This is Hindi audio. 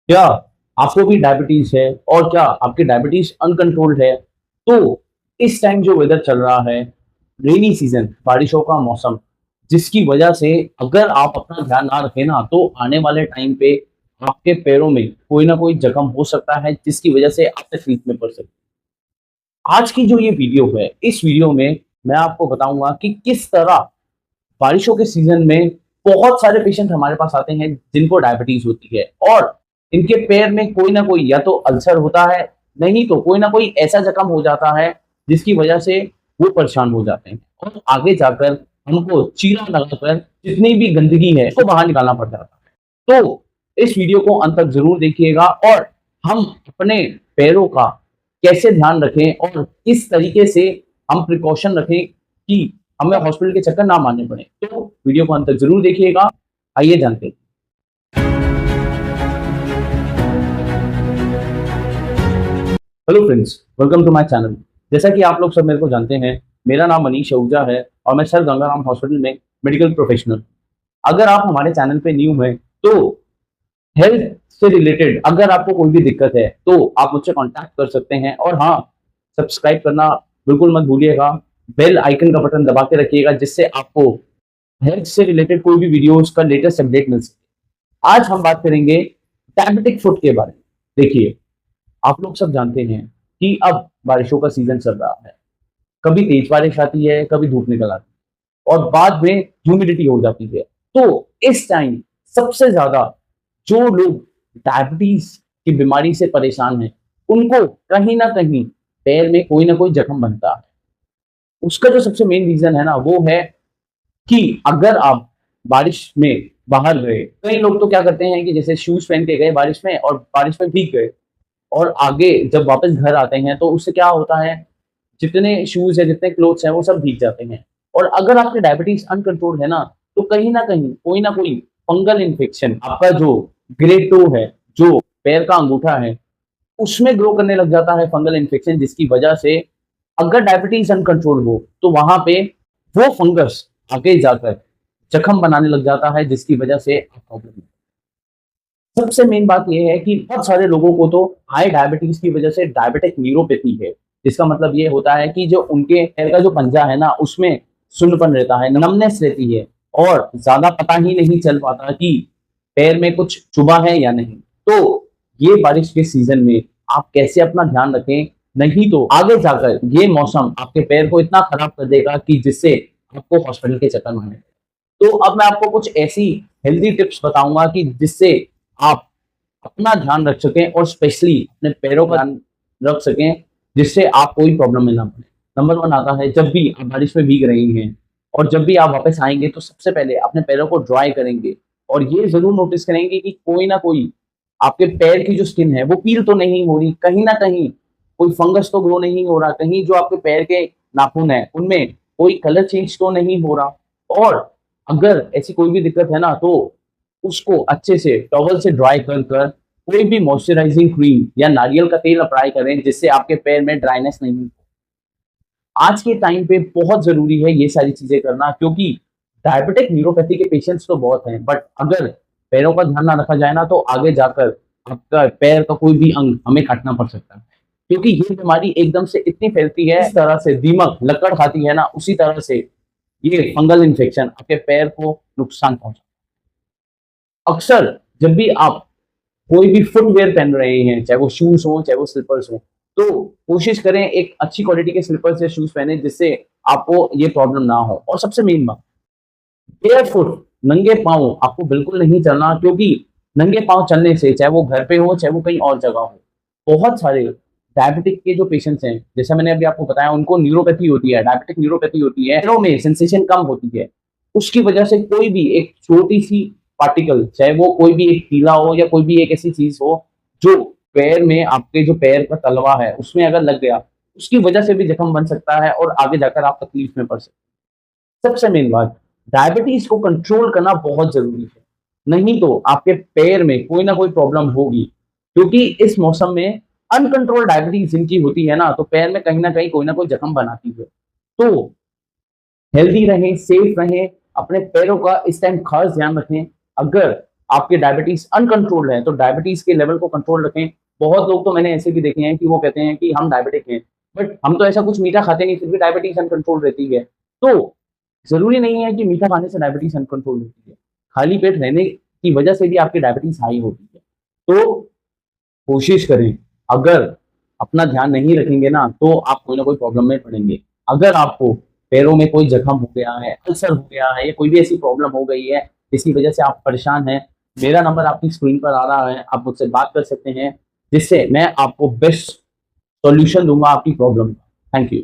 क्या आपको भी डायबिटीज है और क्या आपकी डायबिटीज अनकंट्रोल्ड है? तो इस टाइम जो वेदर चल रहा है, रेनी सीजन, बारिशों का मौसम, जिसकी वजह से अगर आप अपना ध्यान ना रखें ना तो आने वाले टाइम पे आपके पैरों में कोई ना कोई जख्म हो सकता है जिसकी वजह से आप तकलीफ में पड़ सकते हैं। आज की जो ये वीडियो है, इस वीडियो में मैं आपको बताऊंगा कि किस तरह बारिशों के सीजन में बहुत सारे पेशेंट हमारे पास आते हैं जिनको डायबिटीज होती है और इनके पैर में कोई ना कोई या तो अल्सर होता है, नहीं तो कोई ना कोई ऐसा जख्म हो जाता है जिसकी वजह से वो परेशान हो जाते हैं और आगे जाकर हमको चीरा लगाकर जितनी भी गंदगी है उसको बाहर निकालना पड़ जाता है। तो इस वीडियो को अंत तक जरूर देखिएगा और हम अपने पैरों का कैसे ध्यान रखें और किस तरीके से हम प्रिकॉशन रखें कि हमें हॉस्पिटल के चक्कर ना मारने पड़े। तो वीडियो को अंत तक जरूर देखिएगा। आइए जानते हैं। Hello friends, welcome to my channel. जैसा कि आप लोग सब मेरे को जानते हैं, मेरा नाम मनीष आहूजा है और मैं सर गंगाराम हॉस्पिटल में मेडिकल प्रोफेशनल। अगर आप हमारे चैनल पे न्यू हैं तो हेल्थ से रिलेटेड अगर आपको कोई भी दिक्कत है तो आप मुझसे कांटेक्ट कर सकते हैं। और हाँ, सब्सक्राइब करना बिल्कुल मत भूलिएगा। बेल आइकन का बटन दबा के रखिएगा जिससे आपको हेल्थ से रिलेटेड कोई भी वीडियोस का लेटेस्ट अपडेट मिल सके। आज हम बात करेंगे डायबिटिक फुट के बारे में। देखिए, आप लोग सब जानते हैं कि अब बारिशों का सीजन चल रहा है। कभी तेज बारिश आती है, कभी धूप निकल आती है और बाद में ह्यूमिडिटी हो जाती है। तो इस टाइम सबसे ज्यादा जो लोग डायबिटीज की बीमारी से परेशान हैं, उनको कहीं ना कहीं पैर में कोई ना कोई जख्म बनता है। उसका जो सबसे मेन रीजन है ना, वो है कि अगर आप बारिश में बाहर गए, कई लोग तो क्या करते हैं कि जैसे शूज पहन के गए बारिश में और बारिश में भीग गए और आगे जब वापस घर आते हैं तो उससे क्या होता है, जितने शूज है, जितने क्लोथ्स हैं, वो सब भीग जाते हैं। और अगर आपकी डायबिटीज अनकंट्रोल है ना, तो कहीं ना कोई फंगल इन्फेक्शन आपका जो ग्रेड 2 है, जो पैर का अंगूठा है, उसमें ग्रो करने लग जाता है फंगल इन्फेक्शन, जिसकी वजह से अगर डायबिटीज अनकंट्रोल हो तो वहां पे वो फंगस आगे जाकर जख्म बनाने लग जाता है जिसकी वजह से प्रॉब्लम। सबसे मेन बात यह है कि बहुत सारे लोगों को तो हाई डायबिटीज की वजह से डायबिटिक न्यूरोपैथी है। जिसका मतलब ये होता है कि जो उनके पैर का जो पंजा है ना, उसमें सुन्नपन रहता है, नमनेस रहती है और ज्यादा पता ही नहीं चल पाता कि पैर में कुछ चुभा है या नहीं। तो ये बारिश के सीजन में आप कैसे अपना ध्यान रखें, नहीं तो आगे जाकर ये मौसम आपके पैर को इतना खराब कर देगा कि जिससे आपको हॉस्पिटल के चक्कर मारने। तो अब मैं आपको कुछ ऐसी हेल्दी टिप्स बताऊंगा कि जिससे आप अपना ध्यान रख सकें और स्पेशली अपने पैरों का ध्यान रख सकें, जिससे आप कोई प्रॉब्लम में ना पड़े। नंबर 1 आता है, जब भी आप बारिश में भीग रही हैं और जब भी आप वापस आएंगे तो सबसे पहले अपने पैरों को ड्राई करेंगे और ये जरूर नोटिस करेंगे कि कोई ना कोई आपके पैर की जो स्किन है वो पील तो नहीं हो रही, कहीं ना कहीं कोई फंगस तो ग्रो नहीं हो रहा, कहीं जो आपके पैर के नाखून है उनमें कोई कलर चेंज तो नहीं हो रहा। और अगर ऐसी कोई भी दिक्कत है ना, तो उसको अच्छे से टॉवल से ड्राई कर कर कोई भी मॉइस्चराइजिंग क्रीम या नारियल का तेल अप्लाई करें जिससे आपके पैर में ड्राइनेस नहीं हो। आज के टाइम पे बहुत जरूरी है ये सारी चीजें करना, क्योंकि डायबिटिक न्यूरोपैथी के पेशेंट्स तो बहुत हैं, बट अगर पैरों का ध्यान ना रखा जाए ना तो आगे जाकर आपका पैर का कोई भी अंग हमें काटना पड़ सकता है। क्योंकि ये बीमारी एकदम से इतनी फैलती है, इस तरह से दीमक लकड़ खाती है ना, उसी तरह से ये फंगल इन्फेक्शन आपके पैर को नुकसान पहुंचा। अक्सर जब भी आप कोई भी फुटवेयर पहन रहे हैं, चाहे वो शूज हो चाहे वो स्लीपर्स हो, तो कोशिश करें एक अच्छी क्वालिटी के स्लीपर्स या शूज पहने जिससे आपको ये प्रॉब्लम ना हो। और सबसे मेन बात, बेयर फुट, नंगे पाँव आपको बिल्कुल नहीं चलना, क्योंकि नंगे पाँव चलने से, चाहे वो घर पे हो चाहे वो कहीं और जगह हो, बहुत सारे डायबिटिक के जो पेशेंट्स हैं, जैसे मैंने अभी आपको बताया, उनको न्यूरोपैथी होती है, डायबिटिक न्यूरोपैथी होती है, पैरों में सेंसेशन कम होती है। उसकी वजह से कोई भी एक छोटी सी पार्टिकल, चाहे वो कोई भी एक कीड़ा हो या कोई भी एक ऐसी चीज हो जो पैर में, आपके जो पैर का तलवा है उसमें अगर लग गया, उसकी वजह से भी जख्म बन सकता है और आगे जाकर आप तकलीफ में पड़ सकते हैं। सबसे मेन बात, डायबिटीज को कंट्रोल करना बहुत जरूरी है, नहीं तो आपके पैर में कोई ना कोई प्रॉब्लम होगी। क्योंकि इस मौसम में अनकंट्रोल डायबिटीज जिनकी होती है ना, तो पैर में कहीं ना कहीं कोई ना कोई जख्म बनाती है। तो हेल्दी रहें, सेफ रहें, अपने पैरों का इस टाइम खास ध्यान रखें। अगर आपके डायबिटीज अनकंट्रोल्ड है तो डायबिटीज के लेवल को कंट्रोल रखें। बहुत लोग तो मैंने ऐसे भी देखे हैं कि वो कहते हैं कि हम डायबिटिक हैं, बट हम तो ऐसा कुछ मीठा खाते नहीं, फिर भी डायबिटीज अनकंट्रोल रहती है। तो जरूरी नहीं है कि मीठा खाने से डायबिटीज अनकंट्रोल होती है, खाली पेट रहने की वजह से भी आपकी डायबिटीज हाई होती है। तो कोशिश करें, अगर अपना ध्यान नहीं रखेंगे ना तो आप कोई ना कोई प्रॉब्लम में पड़ेंगे। अगर आपको पैरों में कोई जख्म हो गया है, अल्सर हो गया है, या कोई भी ऐसी प्रॉब्लम हो गई है जिसकी वजह से आप परेशान हैं, मेरा नंबर आपकी स्क्रीन पर आ रहा है, आप मुझसे बात कर सकते हैं, जिससे मैं आपको बेस्ट सॉल्यूशन दूंगा आपकी प्रॉब्लम का। Thank you.